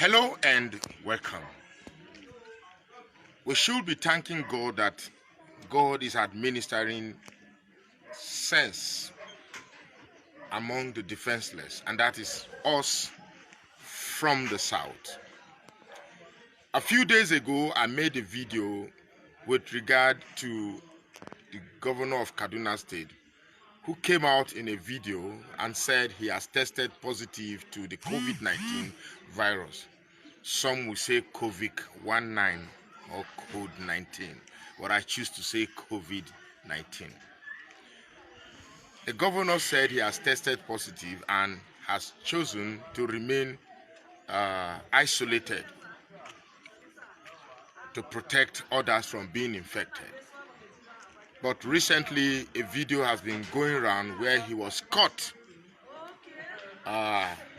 Hello and welcome. We should be thanking God that God is administering sense among the defenseless, and that is us from the south. A few days ago, I made a video with regard to the governor of Kaduna State, who came out in a video and said he has tested positive to the COVID-19 virus. Some will say COVID-19 or COVID-19, but I choose to say COVID-19. The governor said he has tested positive and has chosen to remain isolated to protect others from being infected. But recently, a video has been going around where he was caught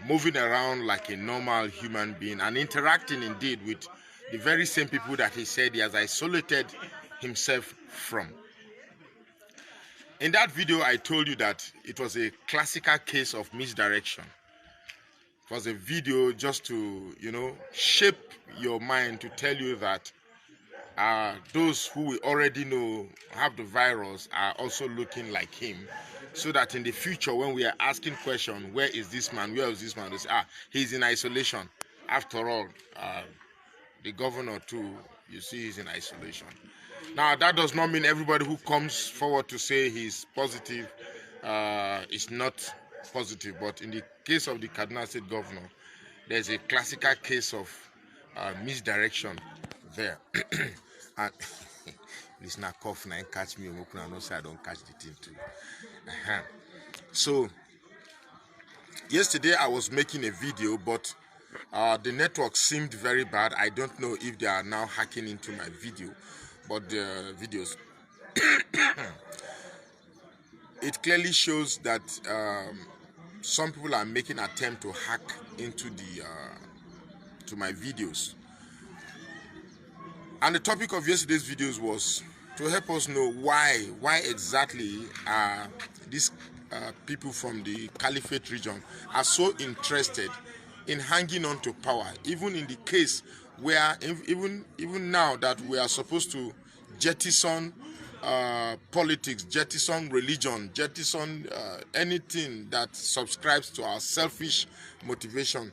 moving around like a normal human being and interacting indeed with the very same people that he said he has isolated himself from. In that video, I told you that it was a classical case of misdirection. It was a video just to, shape your mind to tell you that those who we already know have the virus are also looking like him, so that in the future when we are asking questions, where is this man, where is this man, they say, he's in isolation. After all, the governor too, you see, he's in isolation. Now that does not mean everybody who comes forward to say he's positive is not positive, but in the case of the Kaduna State governor, there's a classical case of misdirection there. And this na cough na catch me, no say I don't catch the thing too. So yesterday I was making a video, but the network seemed very bad. I don't know if they are now hacking into my video, but the videos it clearly shows that some people are making an attempt to hack into the to my videos. And the topic of yesterday's videos was to help us know why exactly these people from the Caliphate region are so interested in hanging on to power, even in the case where even now that we are supposed to jettison politics, jettison religion, jettison anything that subscribes to our selfish motivation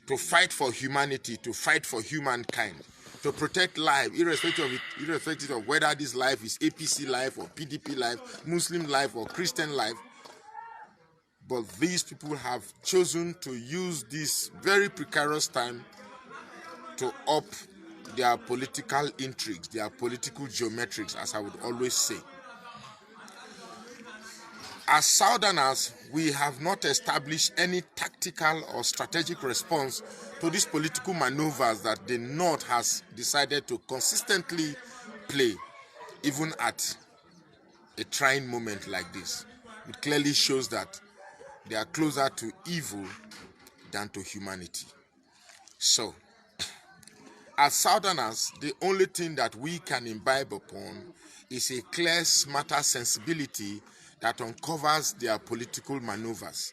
to fight for humanity, to fight for humankind, to protect life, irrespective of whether this life is APC life or PDP life, Muslim life or Christian life. But these people have chosen to use this very precarious time to up their political intrigues, their political geometrics, as I would always say. As Southerners, we have not established any tactical or strategic response to these political maneuvers that the North has decided to consistently play, even at a trying moment like this. It clearly shows that they are closer to evil than to humanity. So, as Southerners, the only thing that we can imbibe upon is a clear, smarter sensibility that uncovers their political maneuvers.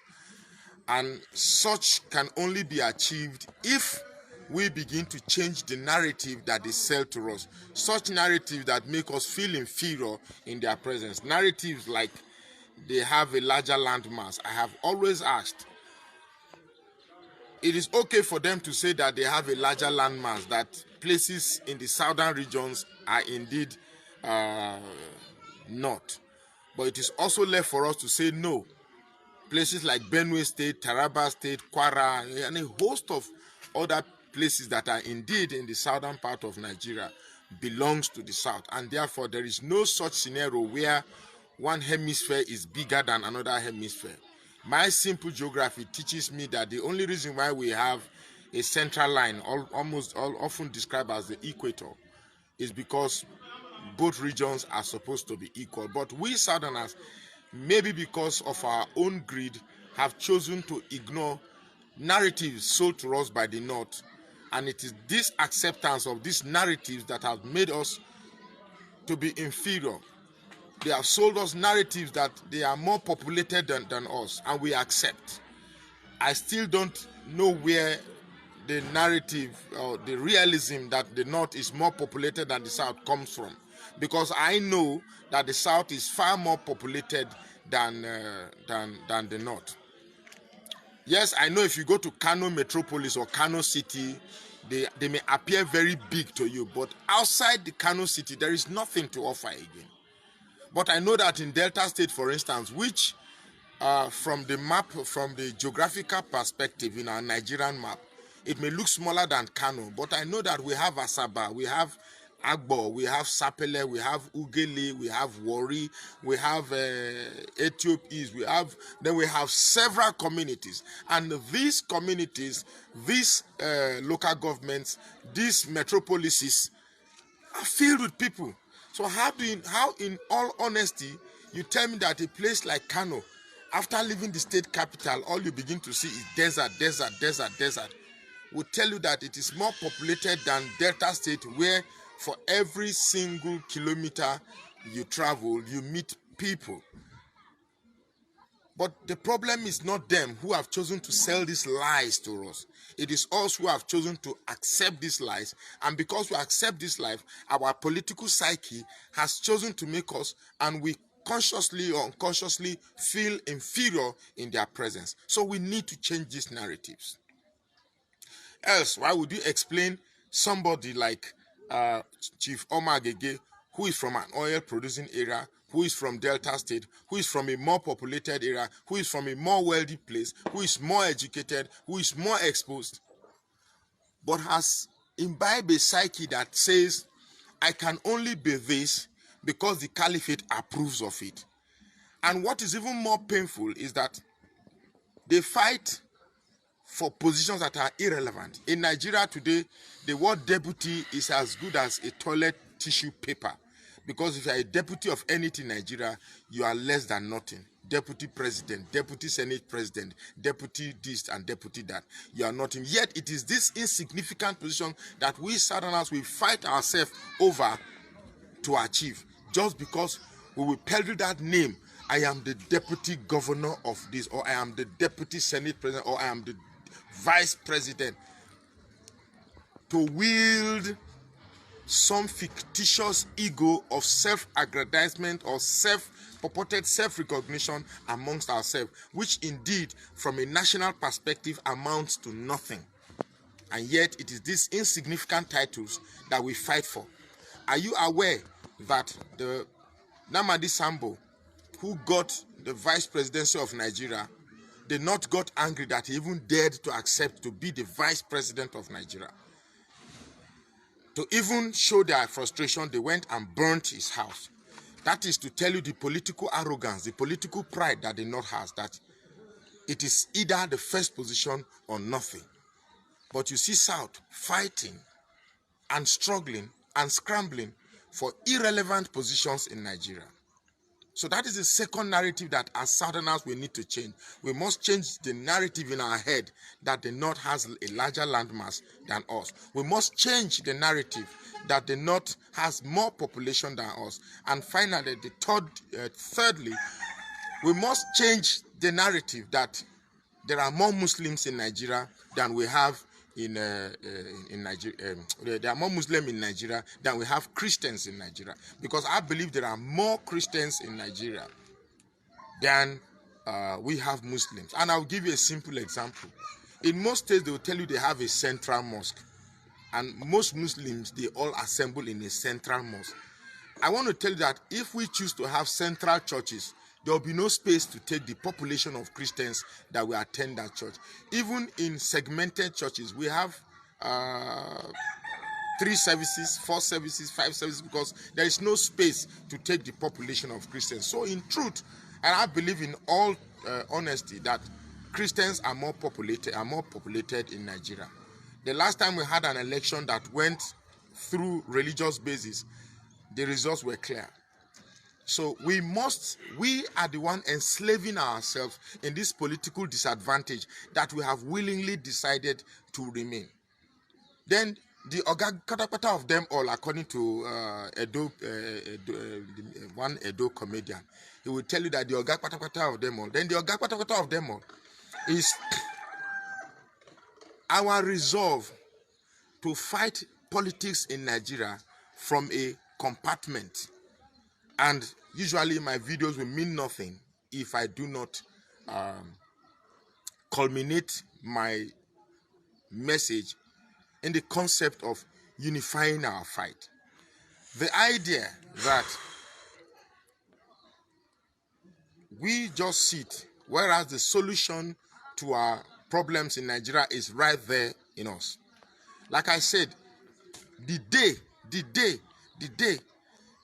And such can only be achieved if we begin to change the narrative that they sell to us. Such narratives that make us feel inferior in their presence. Narratives like they have a larger landmass. I have always asked, it is okay for them to say that they have a larger landmass, that places in the southern regions are indeed not. But it is also left for us to say no. Places like Benue State, Taraba State, Kwara, and a host of other places that are indeed in the southern part of Nigeria belongs to the south. And therefore, there is no such scenario where one hemisphere is bigger than another hemisphere. My simple geography teaches me that the only reason why we have a central line, often described as the equator, is because both regions are supposed to be equal. But we Southerners, maybe because of our own greed, have chosen to ignore narratives sold to us by the North. And it is this acceptance of these narratives that have made us to be inferior. They have sold us narratives that they are more populated than us, and we accept. I still don't know where the narrative or the realism that the North is more populated than the South comes from. Because I know that the South is far more populated than the North. Yes, I know if you go to Kano Metropolis or Kano City, they may appear very big to you, but outside the Kano City, there is nothing to offer again. But I know that in Delta State, for instance, which from the map, from the geographical perspective in our Nigerian map, it may look smaller than Kano, but I know that we have Asaba, we have Agbo, we have Sapele, we have Ugele, we have Wari, we have Ethiopies, then we have several communities, and these communities, these local governments, these metropolises are filled with people. So how in all honesty, you tell me that a place like Kano, after leaving the state capital, all you begin to see is desert, desert, desert, desert, will tell you that it is more populated than Delta State, where for every single kilometer you travel, you meet people. But the problem is not them who have chosen to sell these lies to us. It is us who have chosen to accept these lies. And because we accept this life, our political psyche has chosen to make us, and we consciously or unconsciously feel inferior in their presence. So we need to change these narratives. Else, why would you explain somebody like Chief Omar Gege, who is from an oil producing area, who is from Delta State, who is from a more populated area, who is from a more wealthy place, who is more educated, who is more exposed, but has imbibed a psyche that says, I can only be this because the caliphate approves of it. And what is even more painful is that they fight for positions that are irrelevant. In Nigeria today, the word deputy is as good as a toilet tissue paper. Because if you are a deputy of anything in Nigeria, you are less than nothing. Deputy president, deputy senate president, deputy this and deputy that. You are nothing. Yet it is this insignificant position that we Southerners will fight ourselves over to achieve. Just because we will peddle that name. I am the deputy governor of this, or I am the deputy senate president, or I am the vice president, to wield some fictitious ego of self-aggrandizement or purported self-recognition amongst ourselves, which indeed from a national perspective amounts to nothing. And yet it is these insignificant titles that we fight for. Are you aware that the Namadi Sambo, who got the vice presidency of Nigeria, they not got angry that he even dared to accept to be the vice president of Nigeria? To even show their frustration, they went and burnt his house. That is to tell you the political arrogance, the political pride that the North has, that it is either the first position or nothing. But you see South fighting and struggling and scrambling for irrelevant positions in Nigeria. So that is the second narrative that as Southerners we need to change. We must change the narrative in our head that the North has a larger landmass than us. We must change the narrative that the North has more population than us. And finally, thirdly, we must change the narrative that there are more Muslims in Nigeria than we have in Nigeria. There are more Muslims in Nigeria than we have Christians in Nigeria, because I believe there are more Christians in Nigeria than we have Muslims. And I'll give you a simple example. In most states, they will tell you they have a central mosque, and most Muslims, they all assemble in a central mosque. I want to tell you that if we choose to have central churches, there will be no space to take the population of Christians that will attend that church. Even in segmented churches, we have 3 services, 4 services, 5 services, because there is no space to take the population of Christians. So in truth, and I believe in all honesty, that Christians are more populated in Nigeria. The last time we had an election that went through religious basis, the results were clear. So we are the one enslaving ourselves in this political disadvantage that we have willingly decided to remain. Then the Ogakatakata of them all, according to one Edo comedian, he will tell you that the Ogakatakata of them all, then the Ogakatakata of them all is our resolve to fight politics in Nigeria from a compartment. And usually my videos will mean nothing if I do not culminate my message in the concept of unifying our fight. The idea that we just sit, whereas the solution to our problems in Nigeria is right there in us. Like I said, the day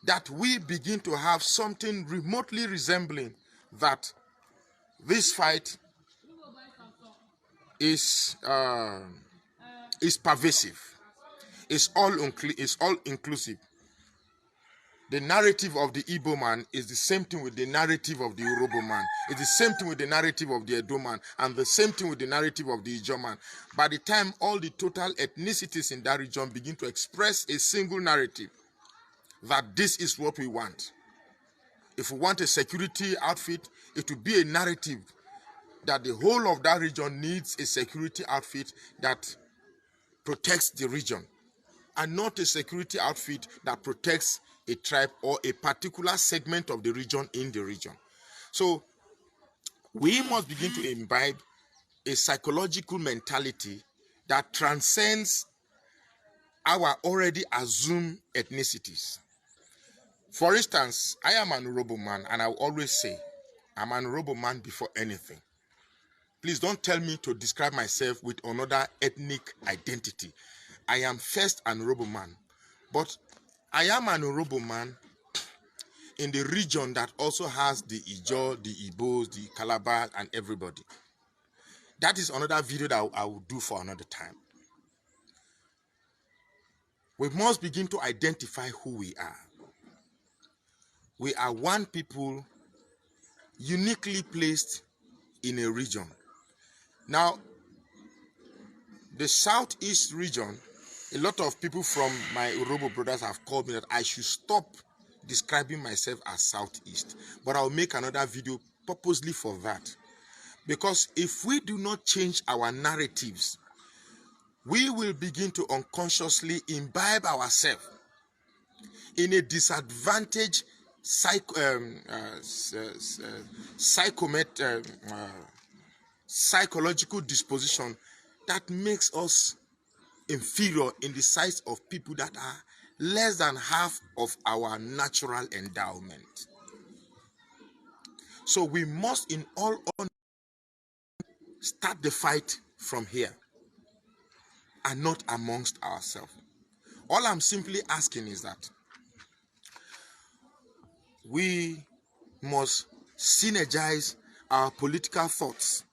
that we begin to have something remotely resembling that this fight is pervasive, it's all inclusive. The narrative of the Igbo man is the same thing with the narrative of the Yoruba man. It's the same thing with the narrative of the Edo man, and the same thing with the narrative of the Ijaw man. By the time all the total ethnicities in that region begin to express a single narrative, that this is what we want. If we want a security outfit, it will be a narrative that the whole of that region needs a security outfit that protects the region, and not a security outfit that protects a tribe or a particular segment of the region in the region. So we must begin to imbibe a psychological mentality that transcends our already assumed ethnicities. For instance, I am an Urhobo man, and I will always say I'm an Urhobo man before anything. Please don't tell me to describe myself with another ethnic identity. I am first an Urhobo man, but I am an Urhobo man in the region that also has the Ijaw, the Igbos, the Calabar, and everybody. That is another video that I will do for another time. We must begin to identify who we are. We are one people uniquely placed in a region. Now, the southeast region, a lot of people from my Urhobo brothers have called me that I should stop describing myself as southeast. But I'll make another video purposely for that. Because if we do not change our narratives, we will begin to unconsciously imbibe ourselves in a disadvantaged psychological disposition that makes us inferior in the sight of people that are less than half of our natural endowment. So we must in all honesty start the fight from here and not amongst ourselves. All I'm simply asking is that we must synergize our political thoughts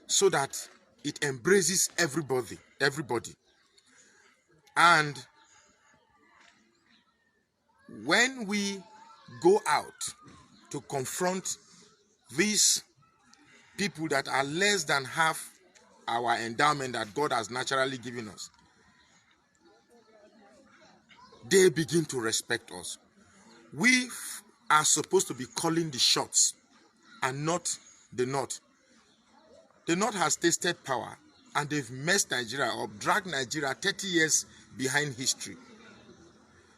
so that it embraces everybody. And when we go out to confront these people that are less than half our endowment that God has naturally given us, they begin to respect us. We are supposed to be calling the shots and not the North. The North has tasted power and they've messed Nigeria up, dragged Nigeria 30 years behind history.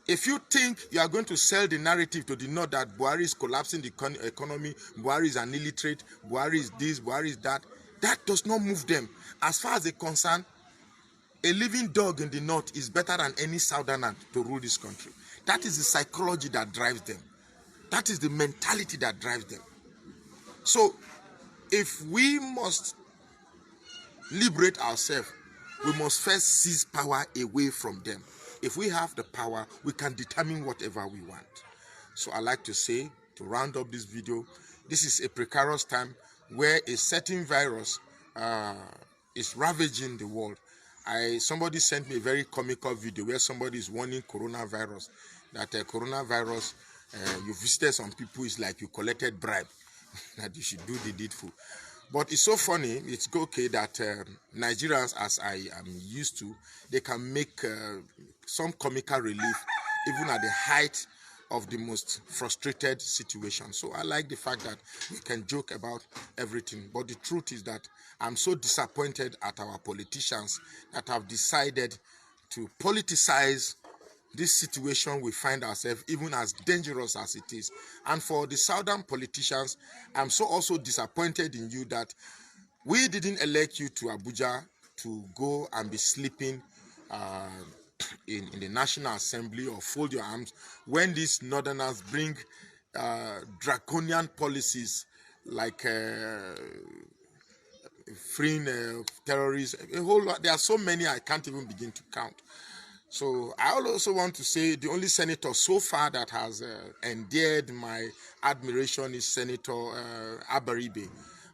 If you think you are going to sell the narrative to the North that Buhari is collapsing the economy, Buhari is an illiterate, Buhari is this, Buhari is that, that does not move them. As far as they're concerned, a living dog in the North is better than any Southerner to rule this country. That is the psychology that drives them. That is the mentality that drives them. So, if we must liberate ourselves, we must first seize power away from them. If we have the power, we can determine whatever we want. So I like to say, to round up this video, this is a precarious time where a certain virus is ravaging the world. Somebody sent me a very comical video where somebody is warning coronavirus, that coronavirus, you visited some people, is like you collected bribe, that you should do the needful. But it's so funny, it's okay that Nigerians, as I am used to, they can make some comical relief even at the height of the most frustrated situation. So I like the fact that we can joke about everything, but the truth is that I'm so disappointed at our politicians that have decided to politicize this situation we find ourselves, even as dangerous as it is. And for the southern politicians, I'm so also disappointed in you that we didn't elect you to Abuja to go and be sleeping in the National Assembly or fold your arms when these northerners bring draconian policies like freeing terrorists, a whole lot. There are so many I can't even begin to count. So I also want to say the only senator so far that has endeared my admiration is Senator Abaribe.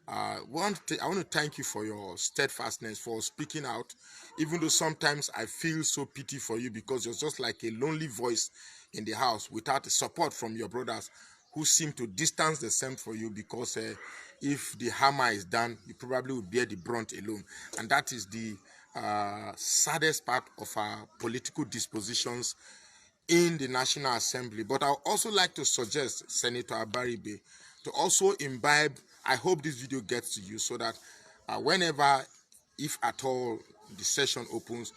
I want to thank you for your steadfastness, for speaking out, even though sometimes I feel so pity for you because you're just like a lonely voice in the house without the support from your brothers who seem to distance themselves for you because if the hammer is done, you probably will bear the brunt alone. And that is the saddest part of our political dispositions in the National Assembly. But I would also like to suggest Senator Abaribe to also imbibe. I hope this video gets to you so that whenever, if at all, the session opens,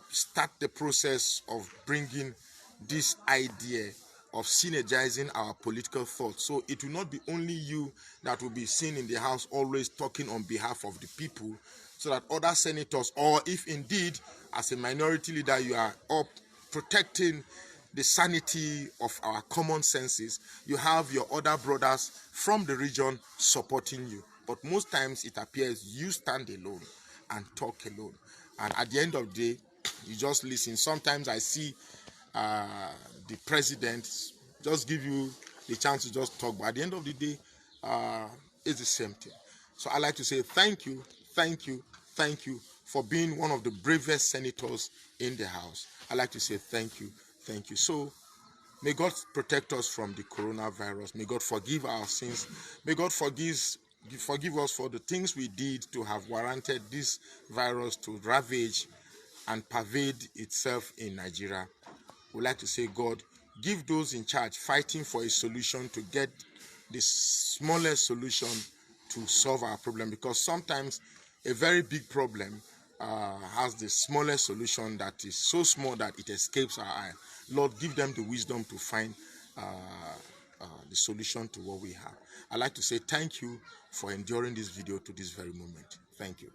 start the process of bringing this idea of synergizing our political thoughts. So it will not be only you that will be seen in the house always talking on behalf of the people, so that other senators, or if indeed as a minority leader you are up protecting the sanity of our common senses, you have your other brothers from the region supporting you. But most times it appears you stand alone and talk alone. And at the end of the day, you just listen. Sometimes I see the president just give you the chance to just talk, but at the end of the day, it's the same thing. So I like to say thank you, thank you, thank you for being one of the bravest senators in the House. I like to say thank you, thank you. So may God protect us from the coronavirus. May God forgive our sins. May God forgive us for the things we did to have warranted this virus to ravage and pervade itself in Nigeria. We'd like to say, God, give those in charge fighting for a solution to get the smallest solution to solve our problem, because sometimes a very big problem has the smallest solution that is so small that it escapes our eye. Lord, give them the wisdom to find the solution to what we have. I'd like to say thank you for enduring this video to this very moment. Thank you.